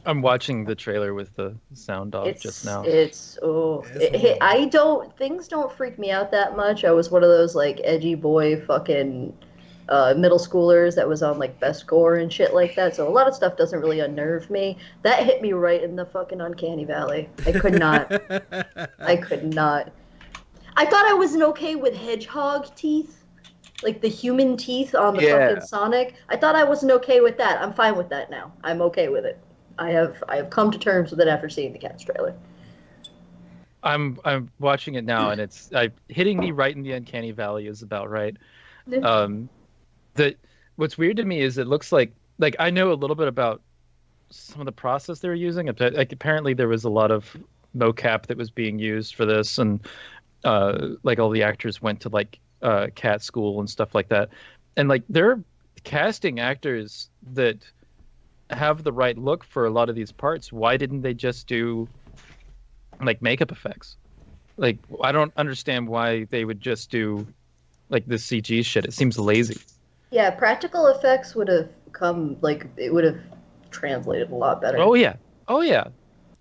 I'm watching the trailer with the sound off just now. Things don't freak me out that much. I was one of those like edgy boy fucking middle schoolers that was on like Best Gore and shit like that. So a lot of stuff doesn't really unnerve me. That hit me right in the fucking uncanny valley. I could not. I could not. I thought I wasn't okay with hedgehog teeth, like the human teeth on the fucking Sonic. I thought I wasn't okay with that. I'm fine with that now. I'm okay with it. I have come to terms with it after seeing the Cats trailer. I'm watching it now, and it's hitting me right in the uncanny valley is about right. What's weird to me is it looks like I know a little bit about some of the process they were using. Like apparently there was a lot of mocap that was being used for this, and like all the actors went to like cat school and stuff like that, and like they're casting actors that have the right look for a lot of these parts. Why didn't they just do like makeup effects? Like I don't understand why they would just do like this CG shit. It seems lazy. Yeah, practical effects would have come, like it would have translated a lot better. Oh yeah,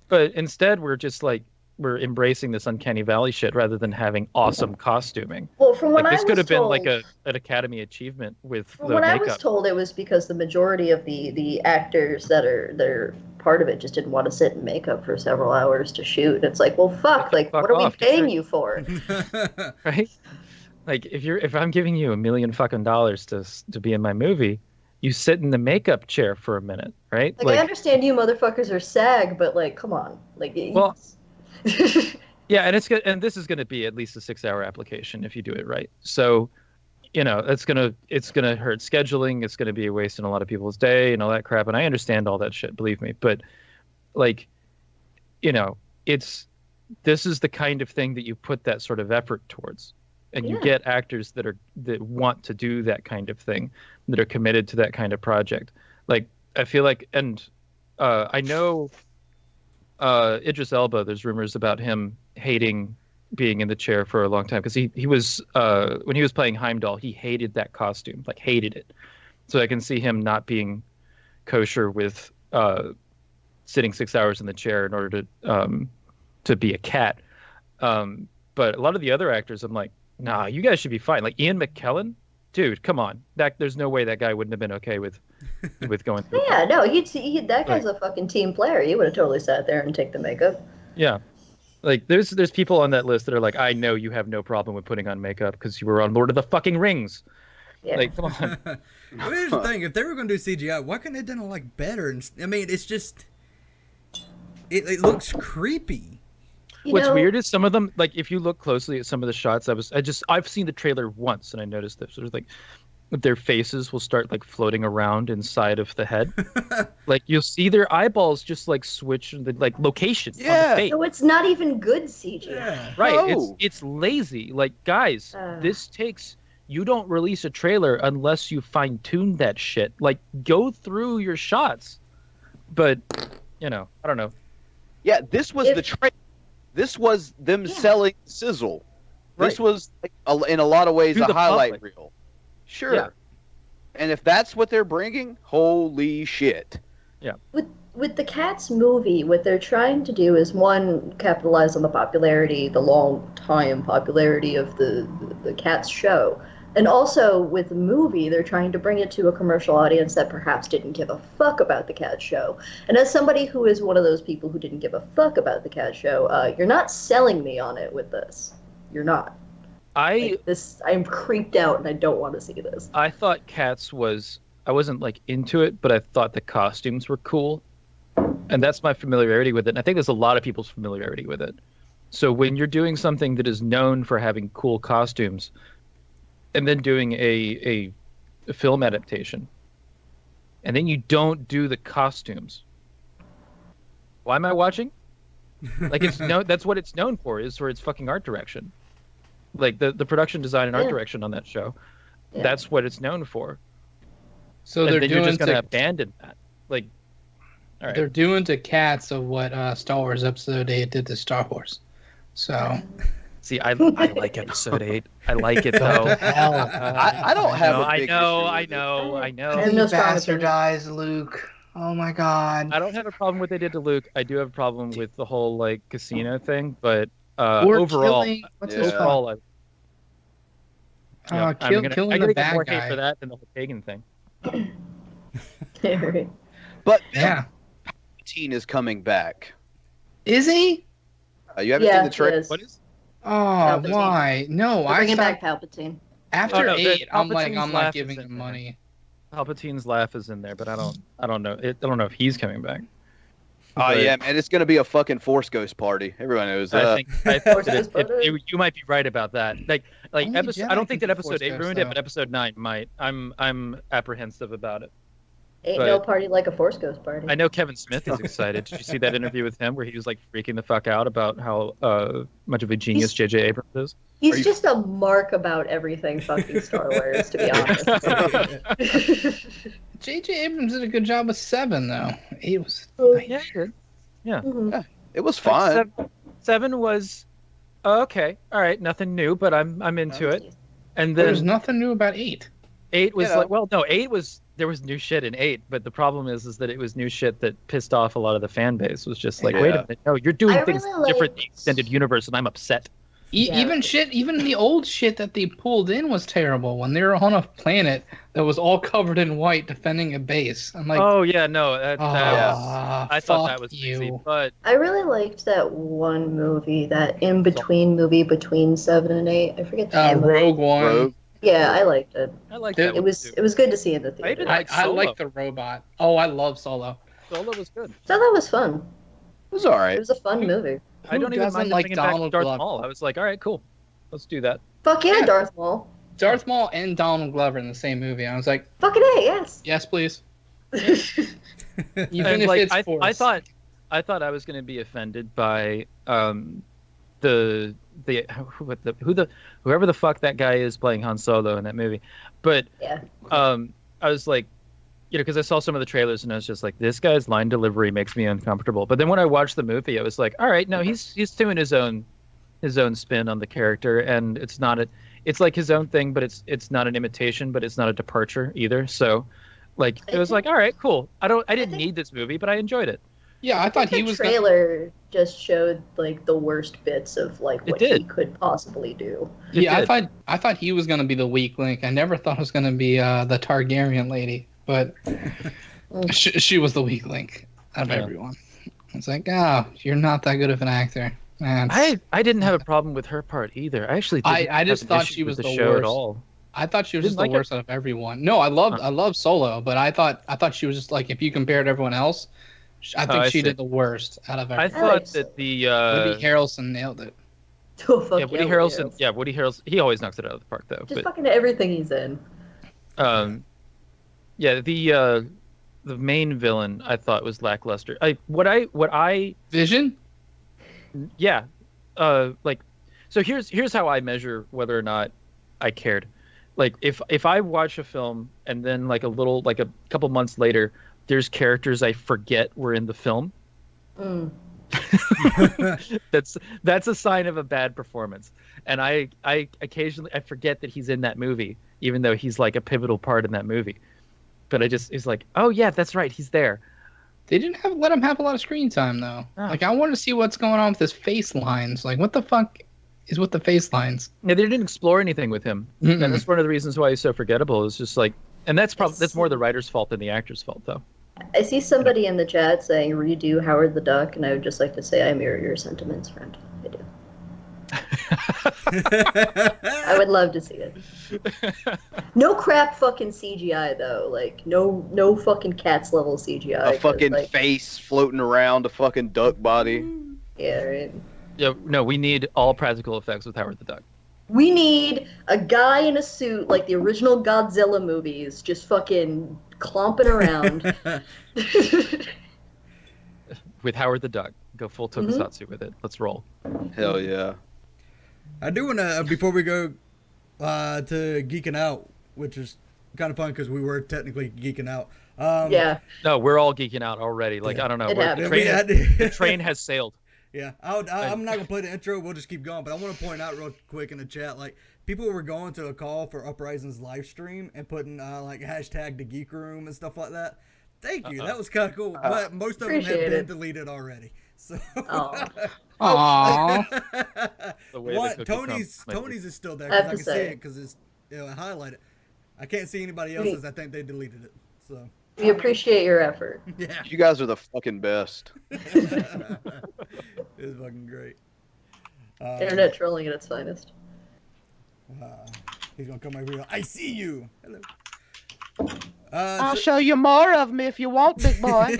but instead we're just like we're embracing this uncanny valley shit rather than having awesome costuming. Well, from what I was this could have been told, like an Academy achievement with from the what makeup. I was told, it was because the majority of the actors that are part of it just didn't want to sit in makeup for several hours to shoot. It's like, well, fuck, what are we paying you for? Right? Like if I'm giving you $1 million fucking to be in my movie, you sit in the makeup chair for a minute, right? Like I understand you motherfuckers are SAG, but like, come on, like. Well, yeah, and it's good, and this is going to be at least a 6-hour application if you do it right. So, it's gonna hurt scheduling. It's gonna be a waste in a lot of people's day and all that crap. And I understand all that shit, believe me. But like, this is the kind of thing that you put that sort of effort towards, and you get actors that want to do that kind of thing, that are committed to that kind of project. Like I feel like, and I know. Idris Elba, there's rumors about him hating being in the chair for a long time because he was when he was playing Heimdall, he hated that costume, like hated it. So I can see him not being kosher with sitting 6 hours in the chair in order to be a cat. But a lot of the other actors, I'm like, nah, you guys should be fine. Like Ian McKellen, dude, come on. There's no way that guy wouldn't have been okay with going through. Yeah, no, that guy's a fucking team player. He would have totally sat there and take the makeup. Yeah. Like there's people on that list that are like, I know you have no problem with putting on makeup because you were on Lord of the fucking Rings. Yeah. Like, come on. Well, here's the thing: if they were going to do CGI, why couldn't they done it like better? I mean, it's just it looks creepy. What's weird is some of them, like if you look closely at some of the shots, I've seen the trailer once and I noticed this. There's like their faces will start like floating around inside of the head. Like you'll see their eyeballs just like switch the like location on the face. So it's not even good CGI. Yeah. Right. No. It's lazy. Like guys, you don't release a trailer unless you fine tune that shit. Like go through your shots. But I don't know. Yeah, this was the trailer. This was them selling sizzle. Right. This was like, in a lot of ways a highlight reel. Sure. Yeah. And if that's what they're bringing, holy shit. Yeah. With the Cats movie, what they're trying to do is, one, capitalize on the long-time popularity of the Cats show. And also, with the movie, they're trying to bring it to a commercial audience that perhaps didn't give a fuck about the Cats show. And as somebody who is one of those people who didn't give a fuck about the Cats show, you're not selling me on it with this. You're not. I'm creeped out and I don't want to see this. I thought Cats I wasn't like into it, but I thought the costumes were cool. And that's my familiarity with it. And I think there's a lot of people's familiarity with it. So when you're doing something that is known for having cool costumes, and then doing a a film adaptation, and then you don't do the costumes, why am I watching? Like, that's what it's known for, is for its fucking art direction. Like the production design and art direction on that show. Yeah. That's what it's known for. So and then you're just gonna abandon that. Like, all right. They're doing to Cats of what Star Wars Episode 8 did to Star Wars. So see, I like Episode 8. I like it though. I don't have. I know. He bastardized Luke. Oh my god. I don't have a problem with what they did to Luke. I do have a problem with the whole like casino thing, but overall, overall, I'm gonna get more hate for that than the whole pagan thing. But yeah, Palpatine is coming back. Is he? You haven't seen the trailer? What is? Oh, Palpatine. Why? No, I bringing back Palpatine. After 8, I'm not giving him money. Palpatine's laugh is in there, but I don't know. I don't know if he's coming back. Oh yeah, man! It's gonna be a fucking Force Ghost party. Everyone knows that. I think that you might be right about that. Like episode. I don't think that episode 8 ruined it, but episode 9 might. I'm apprehensive about it. Ain't no party like a Force Ghost party. I know Kevin Smith is excited. Did you see that interview with him where he was like freaking the fuck out about how much of a genius J.J. Abrams is? He's just a mark about everything fucking Star Wars, to be honest. J.J. Abrams did a good job with 7, though. 8 was... Yeah, he did. Yeah. Mm-hmm. Yeah. It was fun. 7 was... okay, all right, nothing new, but I'm into it. And then... There's nothing new about 8. 8 was like... Well, no, 8 was... There was new shit in 8, but the problem is that it was new shit that pissed off a lot of the fan base. It was just like, wait a minute, no, you're doing things different in the extended universe, and I'm upset. Even the old shit that they pulled in was terrible. When they were on a planet that was all covered in white defending a base. I'm like, oh yeah, no, I thought that was easy, but I really liked that one movie, that in between movie between 7 and 8. I forget the name. Rogue One. Rogue. Yeah, I liked it. I liked it. It was good to see in the theater. I like the robot. Oh, I love Solo. Solo was good. Solo was fun. It was alright. It was a fun movie. I don't even mind like Darth Maul. I was like, all right, cool, let's do that. Fuck yeah, Darth Maul. Darth Maul and Donald Glover in the same movie. I was like, fucking A, yes. Yes, please. Even if like, it's Force. I thought I was going to be offended by whoever the fuck that guy is playing Han Solo in that movie, but yeah. I was like, because I saw some of the trailers and I was just like, this guy's line delivery makes me uncomfortable. But then when I watched the movie, I was like, all right, no, he's doing his own spin on the character, and it's like his own thing, but it's not an imitation, but it's not a departure either. So, like, it was like, all right, cool. I didn't need this movie, but I enjoyed it. Yeah, I thought he was. The trailer just showed like the worst bits of like what he could possibly do. I thought he was gonna be the weak link. I never thought it was gonna be the Targaryen lady. But she was the weak link out of everyone. It's like, you're not that good of an actor. Man, I didn't have a problem with her part either. I actually I just thought she was the show worst at all. I thought she was just the worst out of everyone. No, I loved Solo, but I thought she was just like, if you compared to everyone else, I think she did the worst out of everyone. I thought that the Woody Harrelson nailed it. Woody Harrelson. Yeah, Woody Harrelson. He always knocks it out of the park, though. Just fucking everything he's in. Yeah, the main villain I thought was lackluster. Vision? Yeah. So here's how I measure whether or not I cared. Like if I watch a film and then like a couple months later there's characters I forget were in the film. That's a sign of a bad performance. And I occasionally forget that he's in that movie, even though he's like a pivotal part in that movie. But it's like, oh yeah, that's right, he's there. They didn't let him have a lot of screen time though. Oh. Like I want to see what's going on with his face lines. Like what the fuck is with the face lines? Yeah, they didn't explore anything with him, and that's one of the reasons why he's so forgettable. It's just like, and that's more the writer's fault than the actor's fault, though. I see somebody in the chat saying redo Howard the Duck, and I would just like to say I mirror your sentiments, friend. I do. I would love to see it. No crap fucking CGI though. Like no fucking Cats level CGI. A fucking face floating around a fucking duck body. Yeah, right. Yeah, no, we need all practical effects with Howard the Duck. We need a guy in a suit like the original Godzilla movies, just fucking clomping around. With Howard the Duck. Go full tokusatsu with it. Let's roll. Hell yeah. I do want to, before we go to Geeking Out, which is kind of fun because we were technically geeking out. Yeah. No, we're all geeking out already. Like, I don't know. The train has sailed. Yeah. I'm not going to play the intro. We'll just keep going. But I want to point out real quick in the chat, like, people were going to a call for Uprising's live stream and putting, like, hashtag the Geek Room and stuff like that. Thank you. That was kind of cool. But most of them have been deleted already. So. Aww. Tony's is still there because I can see it because it's highlighted. I can't see anybody else's. I think they deleted it. So we appreciate your effort. Yeah, you guys are the fucking best. It's fucking great. Internet trolling at its finest. He's gonna come over here. I see you. Hello. I'll show you more of me if you want, big boy.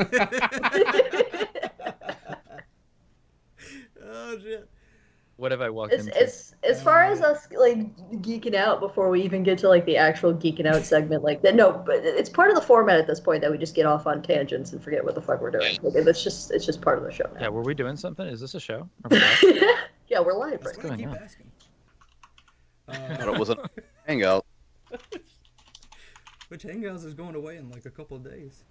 Oh shit. What have I walked into? As far as us like geeking out before we even get to like the actual geeking out segment, like that. No, but it's part of the format at this point that we just get off on tangents and forget what the fuck we're doing. Like, it's just part of the show now. Yeah, were we doing something? Is this a show? Yeah, we're live right now. Keep asking. It wasn't a hangout. Which hangouts is going away in like a couple of days.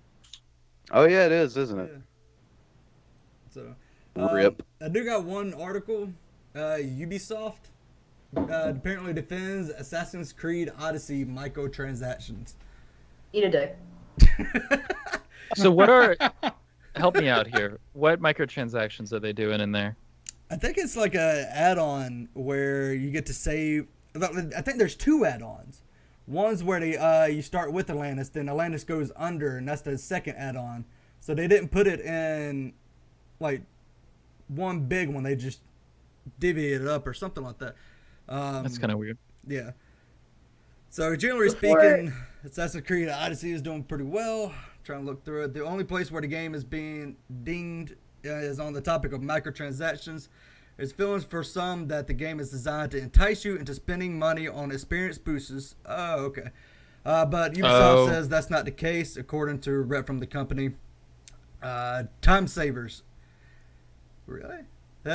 Oh yeah, it is, isn't it? Yeah. So. Rip. I do got one article. Ubisoft apparently defends Assassin's Creed Odyssey microtransactions. Eat a dick. So what are... Help me out here. What microtransactions are they doing in there? I think it's like a add-on where you get to save... I think there's two add-ons. One's where you start with Atlantis, then Atlantis goes under, and that's the second add-on. So they didn't put it in, like... one big one, they just divvied it up or something like that. That's kind of weird. Yeah. So generally speaking, Assassin's Creed Odyssey is doing pretty well. Trying to look through it. The only place where the game is being dinged is on the topic of microtransactions. There's feelings for some that the game is designed to entice you into spending money on experience boosts. Oh, okay. But Ubisoft says that's not the case, according to a rep from the company. Time savers. Really?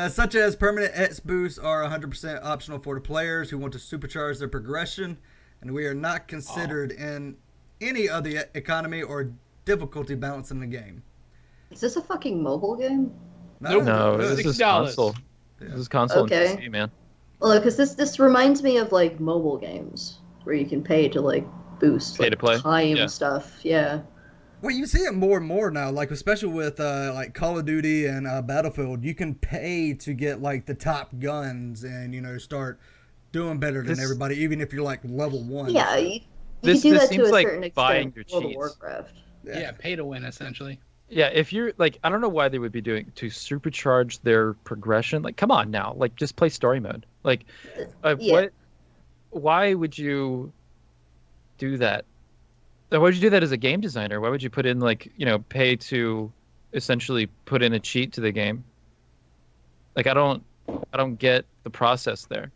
Such as permanent X boosts are 100% optional for the players who want to supercharge their progression, and we are not considered in any of the economy or difficulty balance in the game. Is this a fucking mobile game? No, this is console. Yeah. This is console and PC, man. Well, because this reminds me of like mobile games where you can pay to like boost to play time stuff. Yeah. Well, you see it more and more now, like especially with like Call of Duty and Battlefield. You can pay to get like the top guns and start doing better than everybody, even if you're like level 1. Yeah, you can do that to a certain extent. Buying your World of cheats. Warcraft. Yeah, pay to win essentially. Yeah, if you're like, I don't know why they would be doing to supercharge their progression. Like, come on now, like just play story mode. Like, what? Why would you do that? Why would you do that as a game designer? Why would you put in like pay to essentially put in a cheat to the game? Like, I don't get the process there.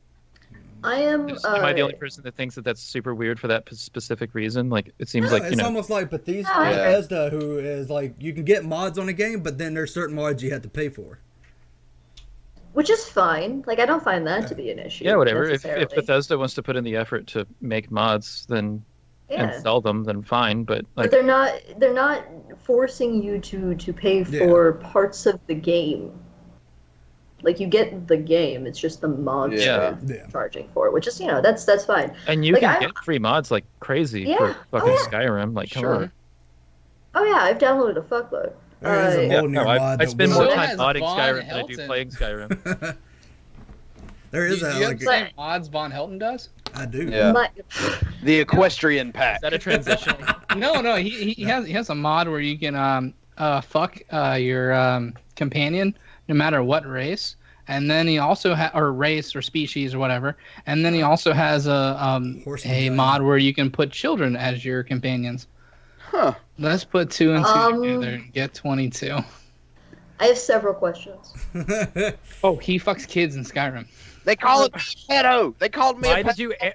Am I the only person that thinks that that's super weird for that specific reason? Like, it seems like it's almost like Bethesda, who is like you can get mods on a game, but then there's certain mods you have to pay for. Which is fine. Like, I don't find that to be an issue. Yeah, whatever. If Bethesda wants to put in the effort to make mods, then and sell them, then fine. But like, they're not forcing you to pay for parts of the game. Like, you get the game, it's just the mods they're charging for it, which is, that's fine. And you can get free mods like crazy for fucking Skyrim. Like, come on. Oh yeah, I've downloaded a fuckload. I spend more time modding Skyrim than I do playing Skyrim. There is do you have the same mods Von Helton does? I do. Yeah. The Equestrian Pack. Is that a transition? No, he has a mod where you can fuck your companion no matter what race, and then he also or race or species or whatever, and then he also has a mod where you can put children as your companions. Huh. Let's put 2 and 2 together and get 22. I have several questions. Oh, he fucks kids in Skyrim. They call it pedo. They called me.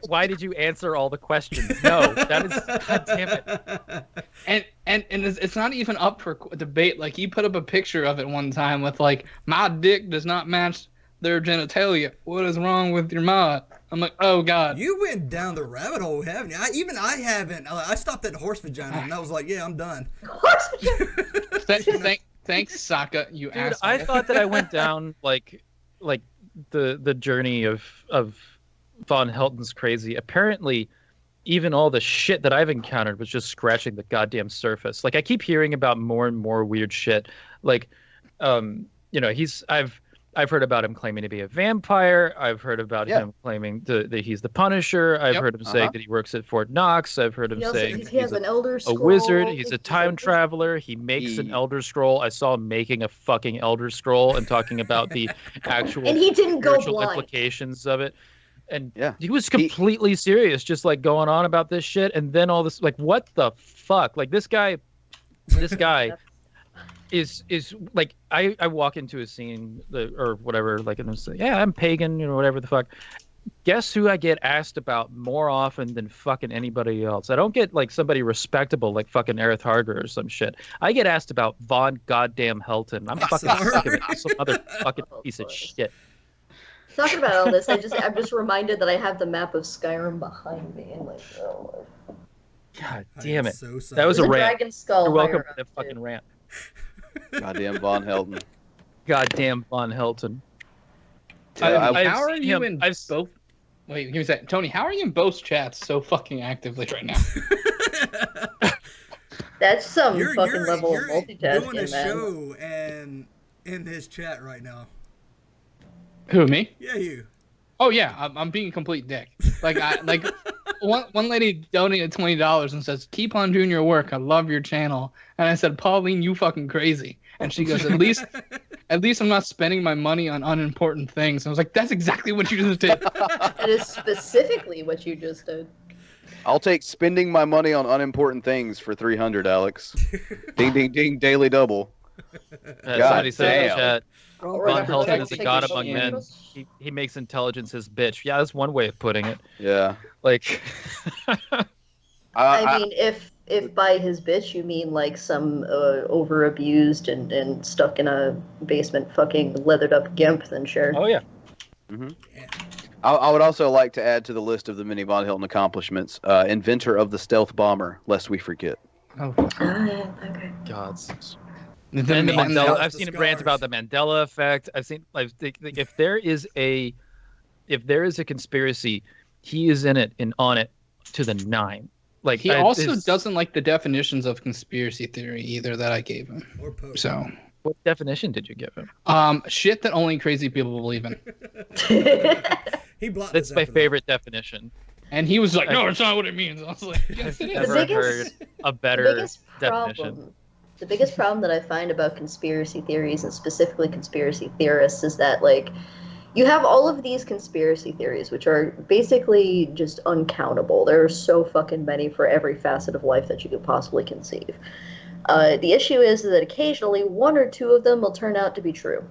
Why did you answer all the questions? No, that is. God damn it. And it's not even up for debate. Like he put up a picture of it one time with like, my dick does not match their genitalia. What is wrong with your mod? I'm like, oh god. You went down the rabbit hole, haven't you? I haven't. I stopped at horse vagina and I was like, yeah, I'm done. Horse vagina. Thanks, Sokka. You Dude, asshole. I thought that I went down like the journey of Von Helton's crazy. Apparently, even all the shit that I've encountered was just scratching the goddamn surface. Like I keep hearing about more and more weird shit. Like, I've heard about him claiming to be a vampire. I've heard about him claiming that he's the Punisher. I've heard him saying that he works at Fort Knox. I've heard him saying he has an Elder Scroll. A wizard. He's a time traveler. He makes an Elder Scroll. I saw him making a fucking Elder Scroll and talking about the actual and he didn't go blind. Implications of it. And he was completely serious, just like going on about this shit. And then all this, like, what the fuck? Like this guy is like, I walk into a scene or whatever, like, and I'm saying, yeah, I'm pagan, whatever the fuck. Guess who I get asked about more often than fucking anybody else? I don't get like somebody respectable like fucking Aerith Harger or some shit. I get asked about Von goddamn Helton. I'm fucking sick of it. Some other fucking piece of shit. Talking about all this, I'm just reminded that I have the map of Skyrim behind me. And like, oh Lord. God damn it. So that was a rant. Dragon skull. You're welcome for that fucking rant. Goddamn Von Helton. Goddamn Von Helton. How are you in both? Wait, give me a second. Tony, how are you in both chats so fucking actively right now? That's some fucking level of multitasking, You're doing a man. show and in his chat right now. Who, me? Yeah, you. Oh yeah, I'm being a complete dick. Like one lady donated $20 and says, "Keep on doing your work. I love your channel." And I said, "Pauline, you fucking crazy." And she goes, "At least I'm not spending my money on unimportant things." And I was like, "That's exactly what you just did." That is specifically what you just did. I'll take spending my money on unimportant things for 300, Alex. Ding, ding, ding, daily double. Somebody said in the chat, Von Helton is a god among men. He makes intelligence his bitch. Yeah, that's one way of putting it. Yeah. Like, I mean, if by his bitch you mean like some over-abused and stuck in a basement fucking leathered up gimp, then sure. Oh yeah. Mm-hmm. I would also like to add to the list of the many Von Helton accomplishments, inventor of the stealth bomber, lest we forget. Oh. Okay. Gods. And the Mandela. I've seen a rant about the Mandela effect. I've seen if there is a conspiracy, he is in it and on it to the 9. Like he also doesn't like the definitions of conspiracy theory either that I gave him. Or post. So what definition did you give him? Shit that only crazy people believe in. He blocked. That's my favorite definition. And he was like, "No, it's not what it means." I was like, "Yes, it is." I've never heard a better definition. The biggest problem that I find about conspiracy theories, and specifically conspiracy theorists, is that, like, you have all of these conspiracy theories, which are basically just uncountable. There are so fucking many for every facet of life that you could possibly conceive. The issue is that occasionally 1 or 2 of them will turn out to be true.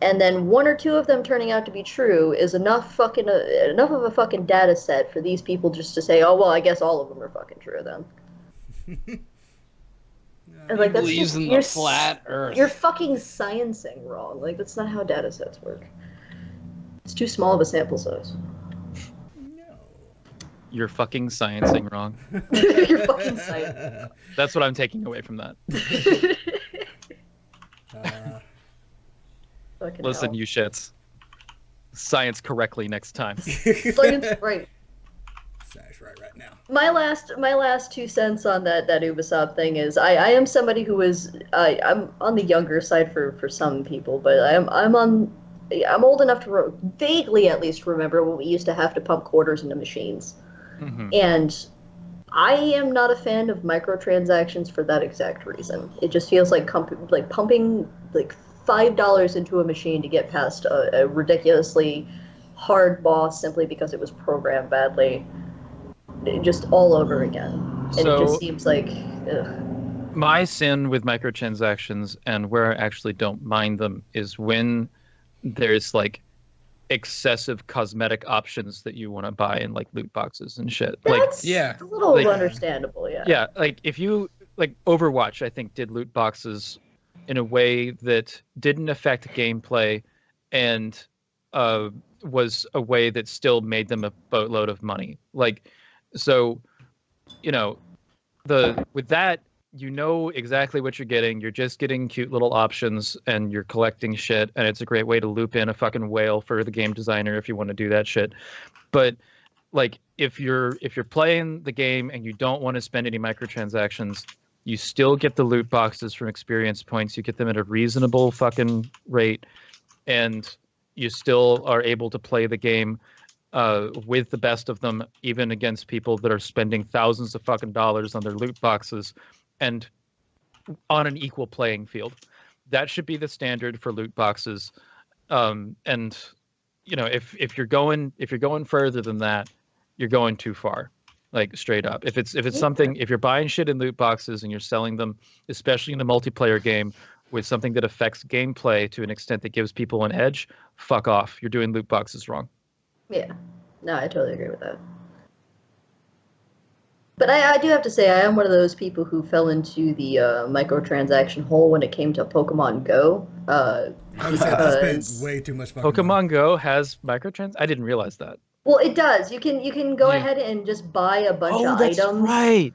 And then 1 or 2 of them turning out to be true is enough of a fucking data set for these people just to say, oh, well, I guess all of them are fucking true then. And like, that's believes just, in the flat Earth. You're fucking sciencing wrong. Like, that's not how data sets work. It's too small of a sample size. No. You're fucking sciencing wrong. You're fucking sciencing. That's what I'm taking away from that. Listen, you shits. Science correctly next time. Science right. Science right now. My last 2 cents on that Ubisoft thing is I am somebody who is I'm on the younger side for some people, but I'm old enough to vaguely at least remember when we used to have to pump quarters into machines. Mm-hmm. And I am not a fan of microtransactions for that exact reason. It just feels like pumping like $5 into a machine to get past a ridiculously hard boss simply because it was programmed badly. Just all over again. And it just seems like, ugh. My sin with microtransactions and where I actually don't mind them is when there's like excessive cosmetic options that you want to buy in like loot boxes and shit. That's like a little like, understandable, yeah. Yeah, like if you like Overwatch, I think did loot boxes in a way that didn't affect gameplay and was a way that still made them a boatload of money. Like, so, you know, with that, you know exactly what you're getting. You're just getting cute little options and you're collecting shit. And it's a great way to loop in a fucking whale for the game designer if you want to do that shit. But like, if you're playing the game and you don't want to spend any microtransactions, you still get the loot boxes from experience points. You get them at a reasonable fucking rate. And you still are able to play the game with the best of them, even against people that are spending thousands of fucking dollars on their loot boxes and on an equal playing field. That should be the standard for loot boxes. And you know, if you're going further than that, you're going too far. Like straight up. If it's something, if you're buying shit in loot boxes and you're selling them, especially in a multiplayer game, with something that affects gameplay to an extent that gives people an edge, fuck off. You're doing loot boxes wrong. Yeah. No, I totally agree with that. But I do have to say, I am one of those people who fell into the microtransaction hole when it came to Pokemon Go. I spent way too much fucking Pokemon money. Go has microtrans? I didn't realize that. Well, it does. You can go ahead and just buy a bunch of items. Right.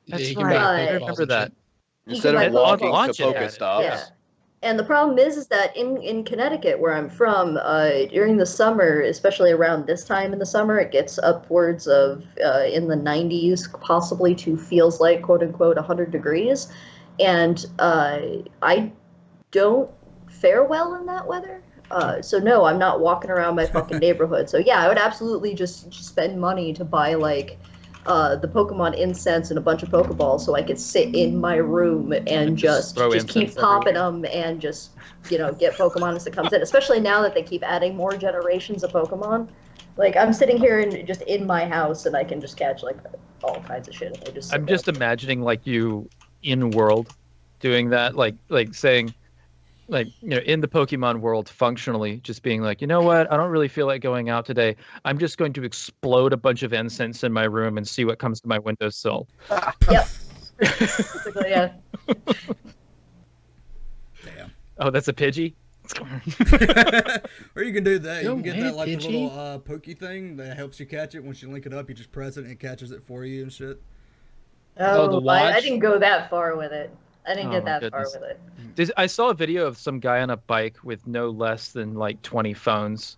Yeah, That's you can right. buy I Pokeballs remember and that. shit. Instead buy of walking launch to it at it, Pokestops. Yeah. And the problem is that in Connecticut, where I'm from, during the summer, especially around this time in the summer, it gets upwards of in the 90s, possibly to feels like, quote unquote, 100 degrees. And I don't fare well in that weather. So no, I'm not walking around my fucking neighborhood. So yeah, I would absolutely just spend money to buy like the Pokemon incense and a bunch of Pokeballs so I could sit in my room and just keep popping them and just, you know, get Pokemon as it comes in. Especially now that they keep adding more generations of Pokemon. Like, I'm sitting here and just in my house and I can just catch like all kinds of shit. I'm just imagining like you in world doing that, like saying, like, you know, in the Pokemon world, functionally just being like, you know what, I don't really feel like going out today. I'm just going to explode a bunch of incense in my room and see what comes to my windowsill. Yep. Basically, yeah. Damn. Oh, that's a Pidgey? Or you can do that. You No can get way, that like the Pidgey. little Pokey thing that helps you catch it. Once you link it up, you just press it and it catches it for you and shit. Oh, the I watch? didn't go that far with it. I didn't Oh, get my that far goodness. with it. I saw a video of some guy on a bike with no less than like 20 phones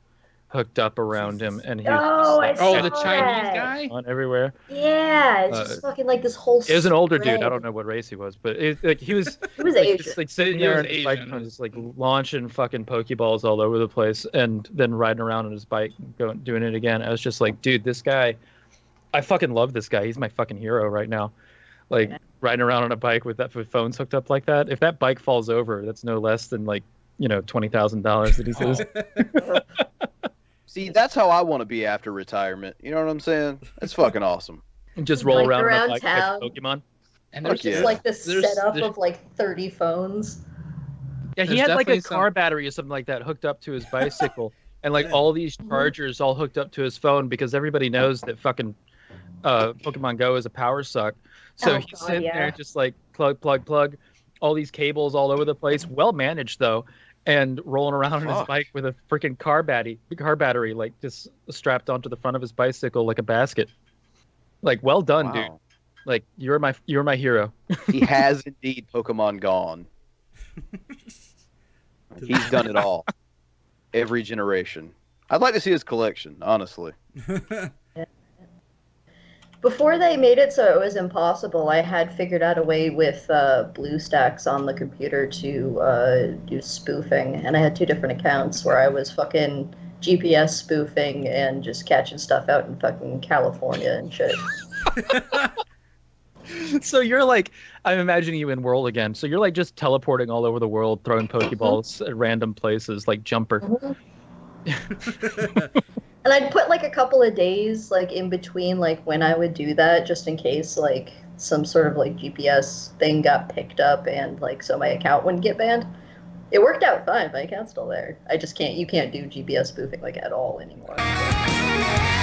hooked up around him, and he Oh, was I Oh, saw the Chinese that. guy? on everywhere. Yeah, it's just fucking like this whole. It was an older dude. spread. I don't know what race he was, but like he was He was like, Asian. just, like sitting He there was on his bike, Asian. just like launching fucking Pokeballs all over the place, and then riding around on his bike, doing it again. I was just like, dude, this guy, I fucking love this guy. He's my fucking hero right now. Like riding around on a bike with phones hooked up like that. If that bike falls over, that's no less than like, you know, $20,000 that he says. See, that's how I want to be after retirement. You know what I'm saying? That's fucking awesome. And just roll Bike around on around a bike town. like Pokemon. And There's there's just Yeah. like this There's- setup there's- of like 30 phones. Yeah, he There's had like a definitely car some- battery or something like that hooked up to his bicycle, and like all these chargers all hooked up to his phone because everybody knows that fucking Pokemon Go is a power suck. So Oh, he's God, sitting yeah. there just like plug, all these cables all over the place, well managed though, and rolling around on his Fuck. bike with a freaking car battery like just strapped onto the front of his bicycle like a basket. Like, well done, dude. Wow. Like you're my hero. He has indeed Pokemon gone. He's done it all. Every generation. I'd like to see his collection, honestly. Before they made it so it was impossible, I had figured out a way with BlueStacks on the computer to do spoofing, and I had 2 different accounts where I was fucking GPS spoofing and just catching stuff out in fucking California and shit. So you're like, I'm imagining you in World again. So you're like just teleporting all over the world, throwing Pokeballs at random places, like Jumper. And I'd put like a couple of days like in between like when I would do that, just in case like some sort of like GPS thing got picked up and like so my account wouldn't get banned. It worked out fine. My account's still there. I just can't. You can't do GPS spoofing like at all anymore. So.